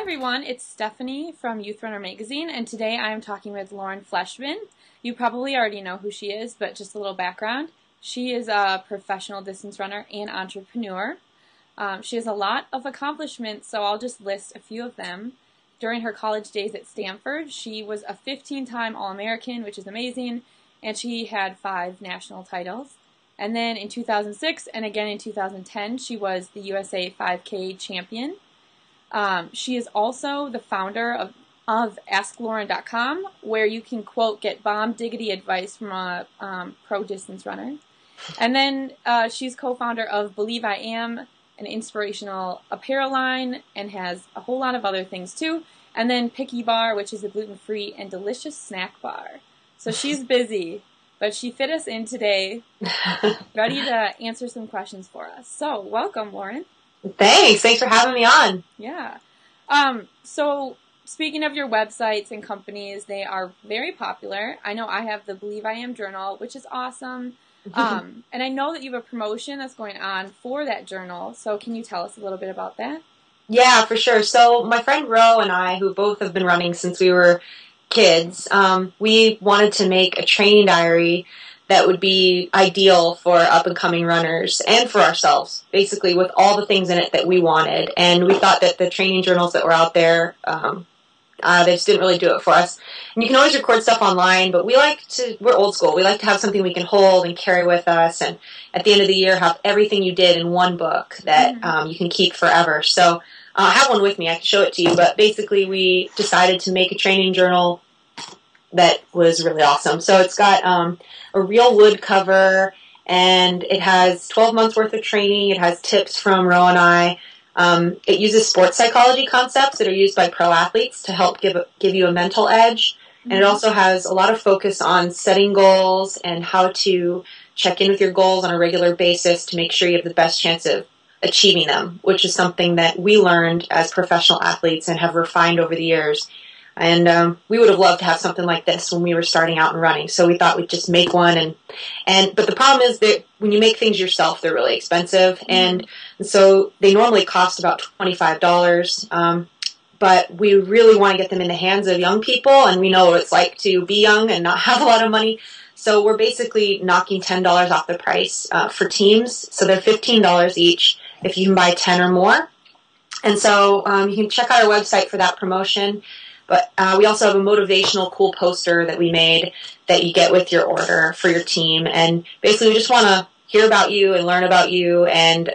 everyone, it's Stephanie from Youth Runner Magazine, and today I am talking with Lauren Fleshman. You probably already know who she is, but just a little background. She is a professional distance runner and entrepreneur. She has a lot of accomplishments, so I'll just list a few of them. During her college days at Stanford, she was a 15-time All-American, which is amazing, and she had 5 national titles. And then in 2006 and again in 2010, she was the USA 5K champion. She is also the founder of AskLauren.com, where you can, quote, get bomb diggity advice from a pro distance runner. And then she's co-founder of Believe I Am, an inspirational apparel line, and has a whole lot of other things too. And then Picky Bar, which is a gluten-free and delicious snack bar. So she's busy, but she fit us in today, ready to answer some questions for us. So welcome, Lauren. Thanks for having me on. Yeah. So speaking of your websites and companies, they are very popular. I know I have the Believe I Am journal, which is awesome. And I know that you have a promotion that's going on for that journal. So can you tell us a little bit about that? Yeah, for sure. So my friend Ro and I, who both have been running since we were kids, we wanted to make a training diary that would be ideal for up-and-coming runners and for ourselves, basically with all the things in it that we wanted. And we thought that the training journals that were out there, they just didn't really do it for us. And you can always record stuff online, but we're old school. We like to have something we can hold and carry with us, and at the end of the year have everything you did in one book that you can keep forever. So I have one with me. I can show it to you. But basically we decided to make a training journal that was really awesome. So it's got a real wood cover, and it has 12 months worth of training. It has tips from Ro and I. It uses sports psychology concepts that are used by pro athletes to help give you a mental edge. And it also has a lot of focus on setting goals and how to check in with your goals on a regular basis to make sure you have the best chance of achieving them, which is something that we learned as professional athletes and have refined over the years. And we would have loved to have something like this when we were starting out and running. So we thought we'd just make one. But the problem is that when you make things yourself, they're really expensive. And so they normally cost about $25. But we really want to get them in the hands of young people. And we know what it's like to be young and not have a lot of money. So we're basically knocking $10 off the price for teams. So they're $15 each if you can buy 10 or more. And so you can check out our website for that promotion. But we also have a motivational cool poster that we made that you get with your order for your team. And basically we just want to hear about you and learn about you, and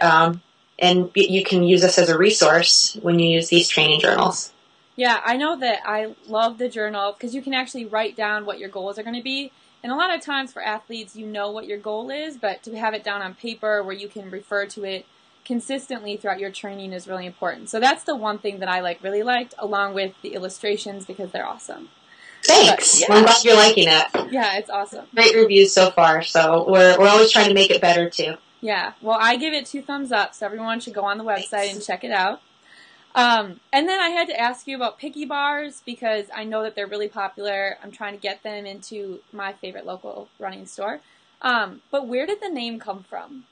you can use us as a resource when you use these training journals. Yeah, I know that I love the journal because you can actually write down what your goals are going to be. And a lot of times for athletes, you know what your goal is, but to have it down on paper where you can refer to it consistently throughout your training is really important. So that's the one thing that I really liked, along with the illustrations, because they're awesome. Thanks. But, well, I'm glad you're liking it. Yeah, it's awesome. Great reviews so far, so we're always trying to make it better too. Yeah, well, I give it 2 thumbs up, so everyone should go on the website and check it out. And then I had to ask you about Picky Bars because I know that they're really popular. I'm trying to get them into my favorite local running store. But where did the name come from?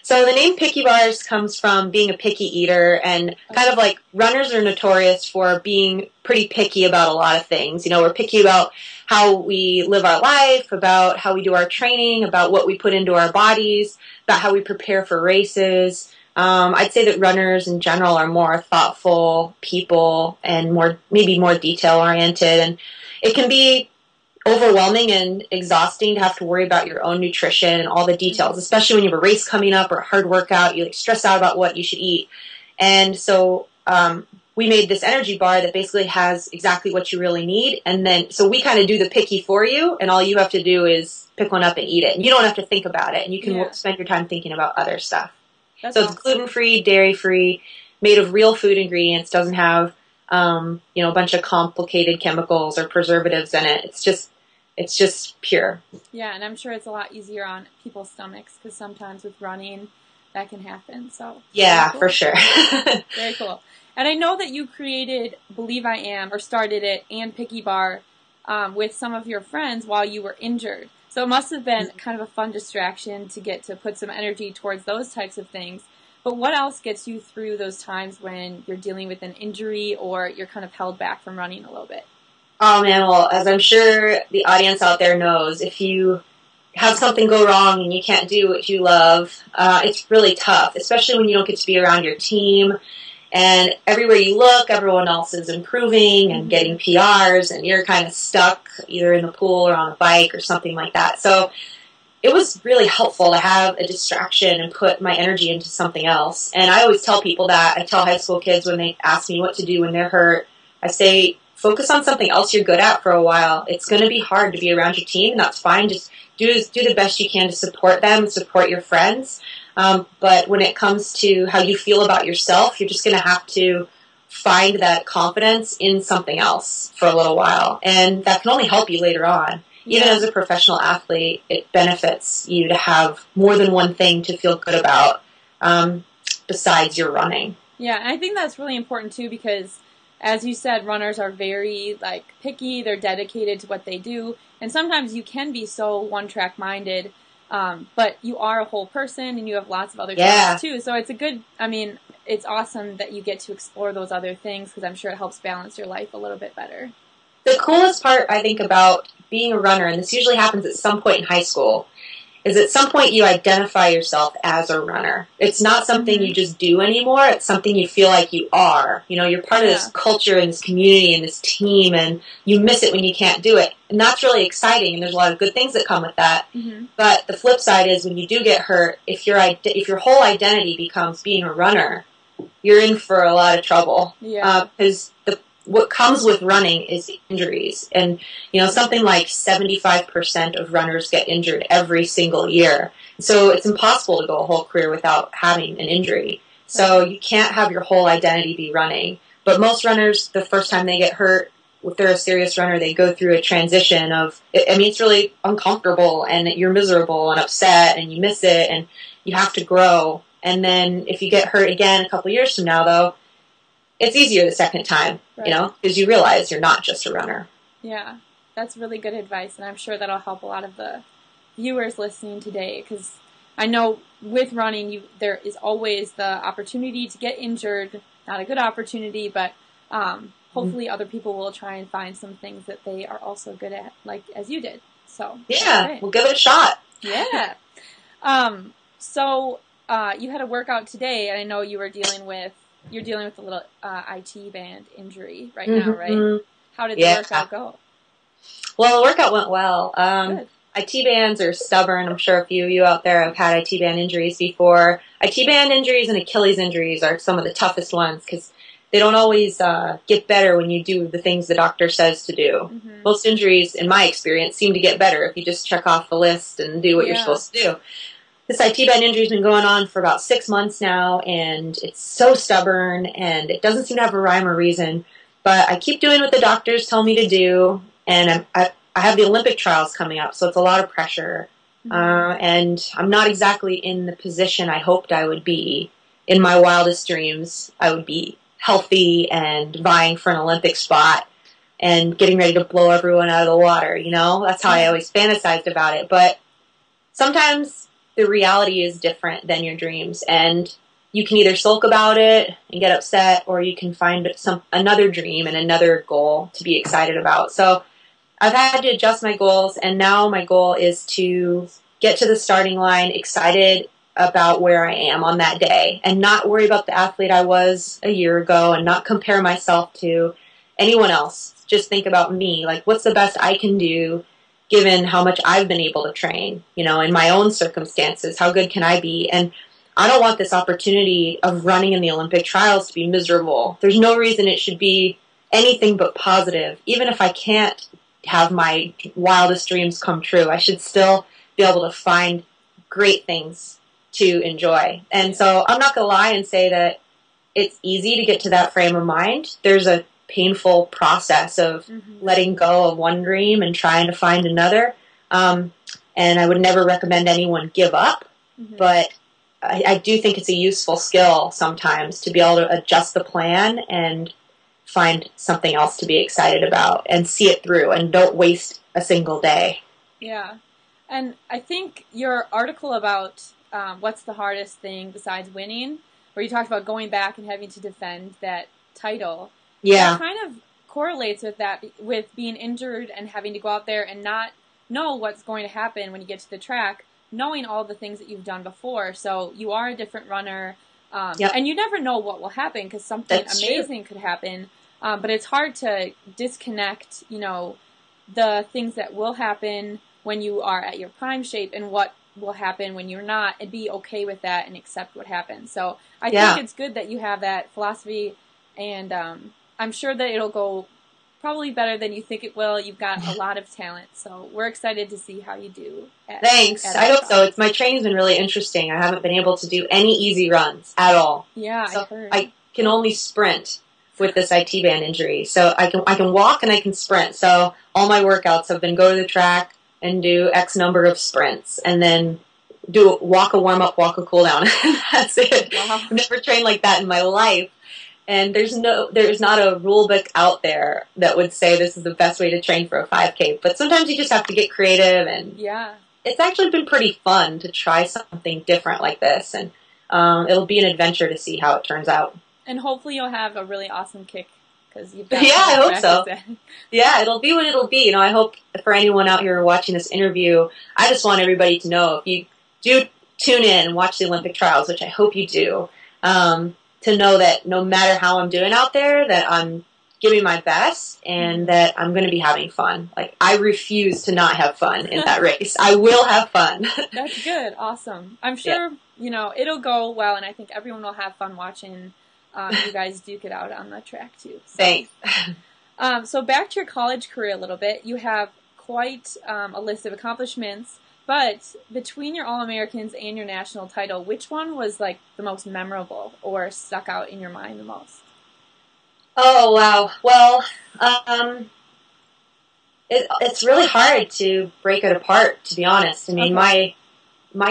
So the name Picky Bars comes from being a picky eater, and kind of like runners are notorious for being pretty picky about a lot of things. You know, we're picky about how we live our life, about how we do our training, about what we put into our bodies, about how we prepare for races. I'd say that runners in general are more thoughtful people and maybe more detail-oriented, and it can be overwhelming and exhausting to have to worry about your own nutrition and all the details, especially when you have a race coming up or a hard workout. You stress out about what you should eat. And so we made this energy bar that basically has exactly what you really need. And then so we kind of do the picky for you, and all you have to do is pick one up and eat it. And you don't have to think about it, and you can spend your time thinking about other stuff. That's awesome. It's gluten-free, dairy-free, made of real food ingredients, doesn't have a bunch of complicated chemicals or preservatives in it. It's just pure. Yeah, and I'm sure it's a lot easier on people's stomachs because sometimes with running that can happen. So yeah, cool. For sure. Very cool. And I know that you created Believe I Am, or started it, and Picky Bar with some of your friends while you were injured. So it must have been kind of a fun distraction to get to put some energy towards those types of things. But what else gets you through those times when you're dealing with an injury or you're kind of held back from running a little bit? Oh man, well, as I'm sure the audience out there knows, if you have something go wrong and you can't do what you love, it's really tough, especially when you don't get to be around your team. And everywhere you look, everyone else is improving and getting PRs, and you're kind of stuck either in the pool or on a bike or something like that. So it was really helpful to have a distraction and put my energy into something else. And I always tell people that. I tell high school kids when they ask me what to do when they're hurt, I say, focus on something else you're good at for a while. It's going to be hard to be around your team, and that's fine. Just do the best you can to support them, support your friends. But when it comes to how you feel about yourself, you're just going to have to find that confidence in something else for a little while. And that can only help you later on. Even as a professional athlete, it benefits you to have more than one thing to feel good about besides your running. Yeah, and I think that's really important too because, as you said, runners are very picky. They're dedicated to what they do, and sometimes you can be so one-track minded. But you are a whole person, and you have lots of other things too. So it's it's awesome that you get to explore those other things because I'm sure it helps balance your life a little bit better. The coolest part, I think, about being a runner, and this usually happens at some point in high school, is at some point you identify yourself as a runner. It's not something you just do anymore. It's something you feel like you are. You know, you're part of this culture and this community and this team, and you miss it when you can't do it. And that's really exciting, and there's a lot of good things that come with that. But the flip side is when you do get hurt, if your whole identity becomes being a runner, you're in for a lot of trouble. Because what comes with running is injuries. And, something like 75% of runners get injured every single year. So it's impossible to go a whole career without having an injury. So you can't have your whole identity be running. But most runners, the first time they get hurt, if they're a serious runner, they go through a transition of, it's really uncomfortable and you're miserable and upset and you miss it and you have to grow. And then if you get hurt again a couple years from now, though, it's easier the second time, because you realize you're not just a runner. Yeah, that's really good advice, and I'm sure that'll help a lot of the viewers listening today, because I know with running, there is always the opportunity to get injured. Not a good opportunity, but hopefully other people will try and find some things that they are also good at, like as you did. So we'll give it a shot. Yeah. So you had a workout today, and I know you're dealing with a little IT band injury right now, right? How did the workout go? Well, the workout went well. IT bands are stubborn. I'm sure a few of you out there have had IT band injuries before. IT band injuries and Achilles injuries are some of the toughest ones because they don't always get better when you do the things the doctor says to do. Most injuries, in my experience, seem to get better if you just check off the list and do what you're supposed to do. This IT band injury's been going on for about 6 months now, and it's so stubborn, and it doesn't seem to have a rhyme or reason. But I keep doing what the doctors tell me to do, and I have the Olympic trials coming up, so it's a lot of pressure. And I'm not exactly in the position I hoped I would be. In my wildest dreams, I would be healthy and vying for an Olympic spot and getting ready to blow everyone out of the water, That's how I always fantasized about it. But sometimes the reality is different than your dreams, and you can either sulk about it and get upset, or you can find another dream and another goal to be excited about. So I've had to adjust my goals, and now my goal is to get to the starting line excited about where I am on that day and not worry about the athlete I was a year ago and not compare myself to anyone else. Just think about me, like what's the best I can do given how much I've been able to train, in my own circumstances. How good can I be? And I don't want this opportunity of running in the Olympic trials to be miserable. There's no reason it should be anything but positive. Even if I can't have my wildest dreams come true, I should still be able to find great things to enjoy. And so I'm not going to lie and say that it's easy to get to that frame of mind. There's a painful process of letting go of one dream and trying to find another. And I would never recommend anyone give up, but I do think it's a useful skill sometimes to be able to adjust the plan and find something else to be excited about and see it through and don't waste a single day. Yeah. And I think your article about what's the hardest thing besides winning where you talked about going back and having to defend that title. Yeah. That kind of correlates with that, with being injured and having to go out there and not know what's going to happen when you get to the track, knowing all the things that you've done before. So you are a different runner, and you never know what will happen because something amazing could happen. But it's hard to disconnect, the things that will happen when you are at your prime shape and what will happen when you're not, and be okay with that and accept what happens. So I think it's good that you have that philosophy, and I'm sure that it'll go probably better than you think it will. You've got a lot of talent, so we're excited to see how you do. Thanks. I hope so. My training's been really interesting. I haven't been able to do any easy runs at all. Yeah, so I heard. I can only sprint with this IT band injury. So I can walk and I can sprint. So all my workouts have been go to the track and do X number of sprints, and then walk a warm-up, walk a cool-down. That's it. Wow. I've never trained like that in my life. And there's not a rule book out there that would say this is the best way to train for a 5K. But sometimes you just have to get creative, and it's actually been pretty fun to try something different like this. And it'll be an adventure to see how it turns out. And hopefully you'll have a really awesome kick. I hope so. Yeah, it'll be what it'll be. I hope for anyone out here watching this interview, I just want everybody to know, if you do tune in and watch the Olympic trials, which I hope you do, to know that no matter how I'm doing out there, that I'm giving my best and that I'm going to be having fun. Like, I refuse to not have fun in that race. I will have fun. That's good. Awesome. I'm sure, it'll go well, and I think everyone will have fun watching you guys duke it out on the track, too. So. Thanks. So back to your college career a little bit. You have quite a list of accomplishments, but between your All-Americans and your national title, which one was, the most memorable or stuck out in your mind the most? Oh, wow. Well, it's really hard to break it apart, to be honest. I mean, my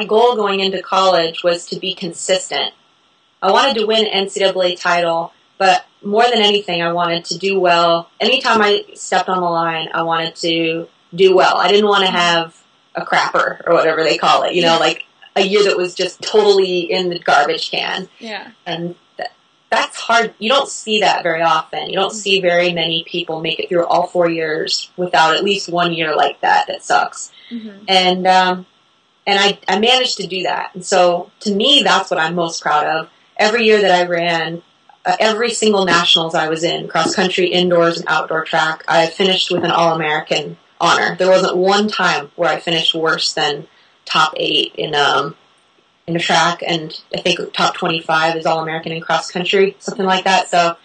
goal going into college was to be consistent. I wanted to win an NCAA title, but more than anything, I wanted to do well. Anytime I stepped on the line, I wanted to do well. I didn't want to have a crapper, or whatever they call it, like a year that was just totally in the garbage can. Yeah. And that's hard. You don't see that very often. You don't see very many people make it through all 4 years without at least 1 year like that sucks. Mm-hmm. And I managed to do that. And so, to me, that's what I'm most proud of. Every year that I ran, every single nationals I was in, cross-country, indoors, and outdoor track, I finished with an All-American honor. There wasn't one time where I finished worse than top 8 in the track, and I think top 25 is All-American in cross-country, something like that. So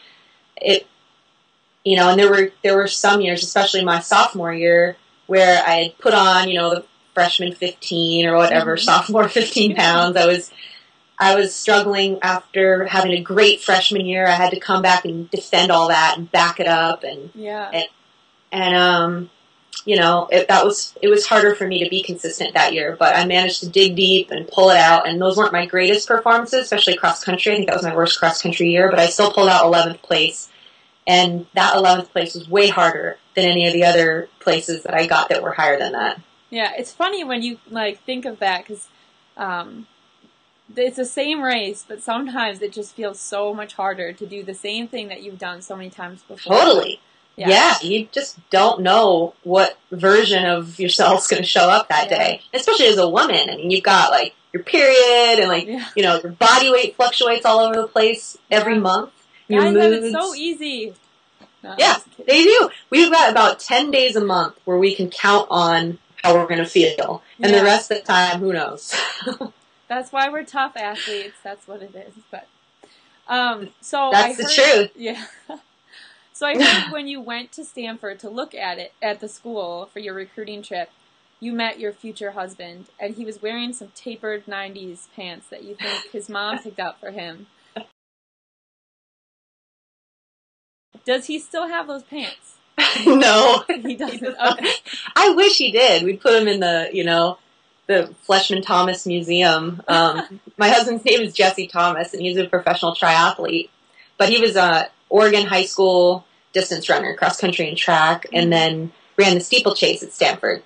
and there were some years, especially my sophomore year, where I had put on, the freshman 15 or whatever, sophomore 15 pounds. I was struggling after having a great freshman year. I had to come back and defend all that and back it up, it was harder for me to be consistent that year, but I managed to dig deep and pull it out, and those weren't my greatest performances, especially cross country. I think that was my worst cross country year, but I still pulled out 11th place, and that 11th place was way harder than any of the other places that I got that were higher than that. Yeah, it's funny when you think of that, because it's the same race, but sometimes it just feels so much harder to do the same thing that you've done so many times before. Totally. Yeah, you just don't know what version of yourself's going to show up that day, especially as a woman. I mean, you've got, your period, and, your body weight fluctuates all over the place every month. Your Guys moods. have it so easy. No, yeah, they do. We've got about 10 days a month where we can count on how we're going to feel. And the rest of the time, who knows? That's why we're tough athletes. That's what it is. But that's the truth. Yeah. So I heard when you went to Stanford to look at it at the school for your recruiting trip, you met your future husband, and he was wearing some tapered 90s pants that you think his mom picked out for him. Does he still have those pants? No. He doesn't. Okay. I wish he did. We'd put him in the Fleshman Thomas Museum. My husband's name is Jesse Thomas, and he's a professional triathlete. But he was a Oregon high school distance runner, cross country and track, and then ran the steeplechase at Stanford.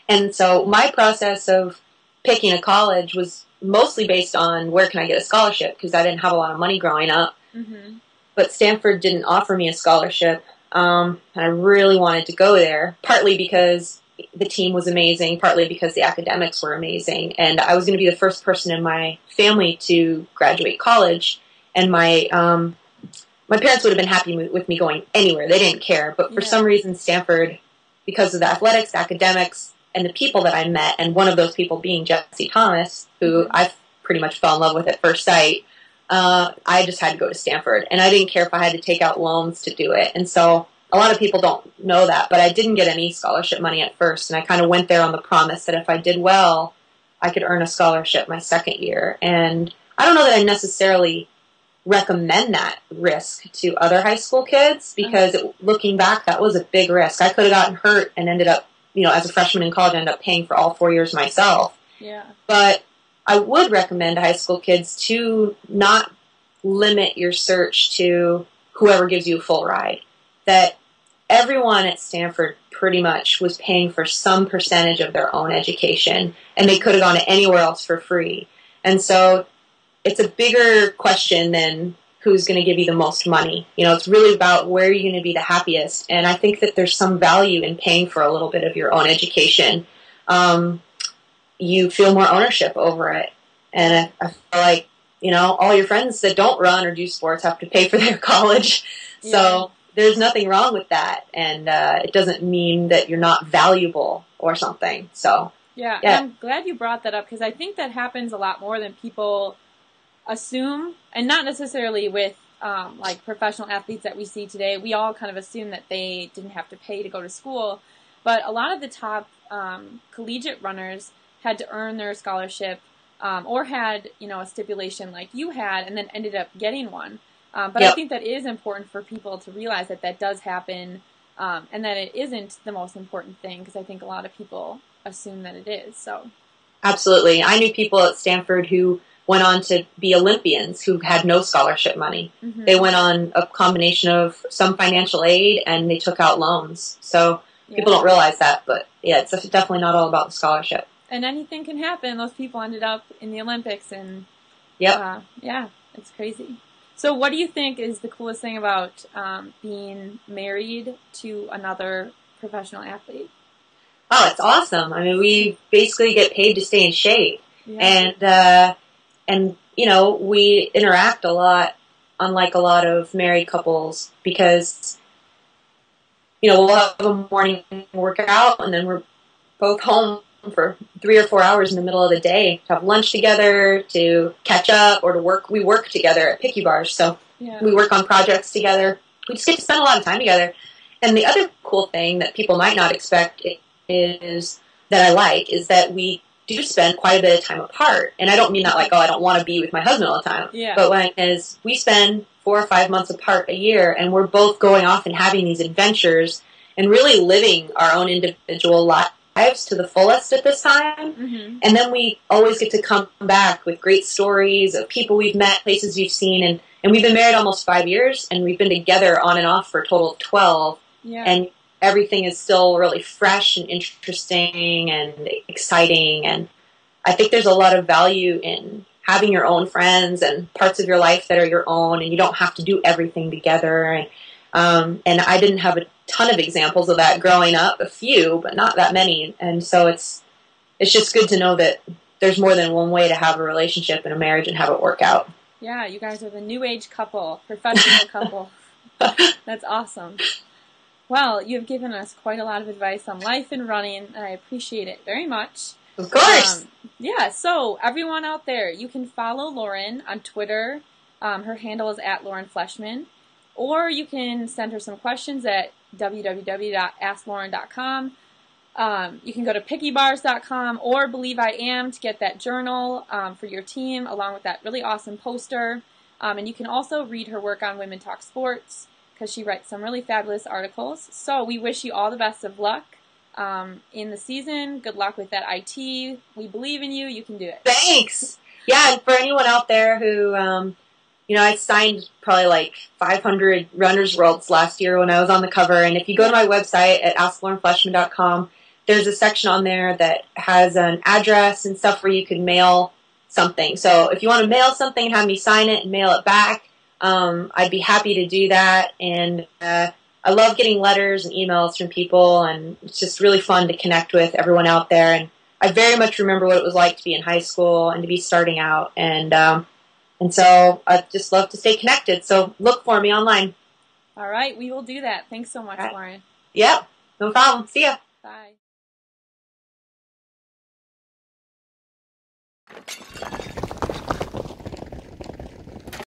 And so my process of picking a college was mostly based on where can I get a scholarship, because I didn't have a lot of money growing up. Mm-hmm. But Stanford didn't offer me a scholarship, and I really wanted to go there, partly because the team was amazing, partly because the academics were amazing, and I was going to be the first person in my family to graduate college, and my parents would have been happy with me going anywhere. They didn't care, but for some reason Stanford, because of the athletics, the academics, and the people that I met, and one of those people being Jesse Thomas, who I pretty much fell in love with at first sight, I just had to go to Stanford, and I didn't care if I had to take out loans to do it. And so a lot of people don't know that, but I didn't get any scholarship money at first, and I kind of went there on the promise that if I did well, I could earn a scholarship my second year. And I don't know that I necessarily recommend that risk to other high school kids, because looking back, that was a big risk. I could have gotten hurt and ended up, as a freshman in college, I ended up paying for all 4 years myself. Yeah. But I would recommend to high school kids to not limit your search to whoever gives you a full ride. That everyone at Stanford pretty much was paying for some percentage of their own education, and they could have gone anywhere else for free. And so it's a bigger question than who's going to give you the most money. It's really about where you're going to be the happiest. And I think that there's some value in paying for a little bit of your own education. You feel more ownership over it. And I feel like, all your friends that don't run or do sports have to pay for their college. Yeah. So there's nothing wrong with that. And it doesn't mean that you're not valuable or something. So yeah. I'm glad you brought that up, because I think that happens a lot more than people assume, and not necessarily with like professional athletes that we see today. We all kind of assume that they didn't have to pay to go to school. But a lot of the top collegiate runners had to earn their scholarship, or had, a stipulation like you had, and then ended up getting one. But I think that is important for people to realize that does happen, and that it isn't the most important thing, because I think a lot of people assume that it is. So absolutely. I knew people at Stanford who went on to be Olympians who had no scholarship money. Mm-hmm. They went on a combination of some financial aid, and they took out loans. So people don't realize that, but it's definitely not all about the scholarship. And anything can happen. Those people ended up in the Olympics, and it's crazy. So what do you think is the coolest thing about being married to another professional athlete? Oh, it's awesome. I mean, we basically get paid to stay in shape. Yeah. And we interact a lot, unlike a lot of married couples, because, we'll have a morning workout, and then we're both home for 3 or 4 hours in the middle of the day to have lunch together, to catch up, or to work. We work together at Picky Bars, so we work on projects together. We just get to spend a lot of time together. And the other cool thing that people might not expect is that we do spend quite a bit of time apart. And I don't mean that like, I don't want to be with my husband all the time. Yeah. But we spend 4 or 5 months apart a year, and we're both going off and having these adventures and really living our own individual lives to the fullest at this time. Mm-hmm. And then we always get to come back with great stories of people we've met, places we've seen. And we've been married almost 5 years, and we've been together on and off for a total of 12. Yeah. And everything is still really fresh and interesting and exciting. And I think there's a lot of value in having your own friends and parts of your life that are your own, and you don't have to do everything together. And I didn't have a ton of examples of that growing up, a few, but not that many. And so it's just good to know that there's more than one way to have a relationship and a marriage and have it work out. Yeah, you guys are the new age couple, professional couple. That's awesome. Well, you've given us quite a lot of advice on life and running, and I appreciate it very much. Of course. So everyone out there, you can follow Lauren on Twitter. Her handle is @LaurenFleshman. Or you can send her some questions at www.asklauren.com. You can go to pickybars.com or Believe I Am to get that journal for your team, along with that really awesome poster. And you can also read her work on Women Talk Sports, because she writes some really fabulous articles. So we wish you all the best of luck in the season. Good luck with that IT. We believe in you. You can do it. Thanks. Yeah, and for anyone out there who, I signed probably like 500 Runner's Worlds last year when I was on the cover. And if you go to my website at asklaurenfleshman.com, there's a section on there that has an address and stuff where you can mail something. So if you want to mail something and have me sign it and mail it back, I'd be happy to do that. And I love getting letters and emails from people, and it's just really fun to connect with everyone out there. And I very much remember what it was like to be in high school and to be starting out. And so I just love to stay connected. So look for me online. All right, we will do that. Thanks so much, Right. Lauren. Yep, no problem. See ya. Bye.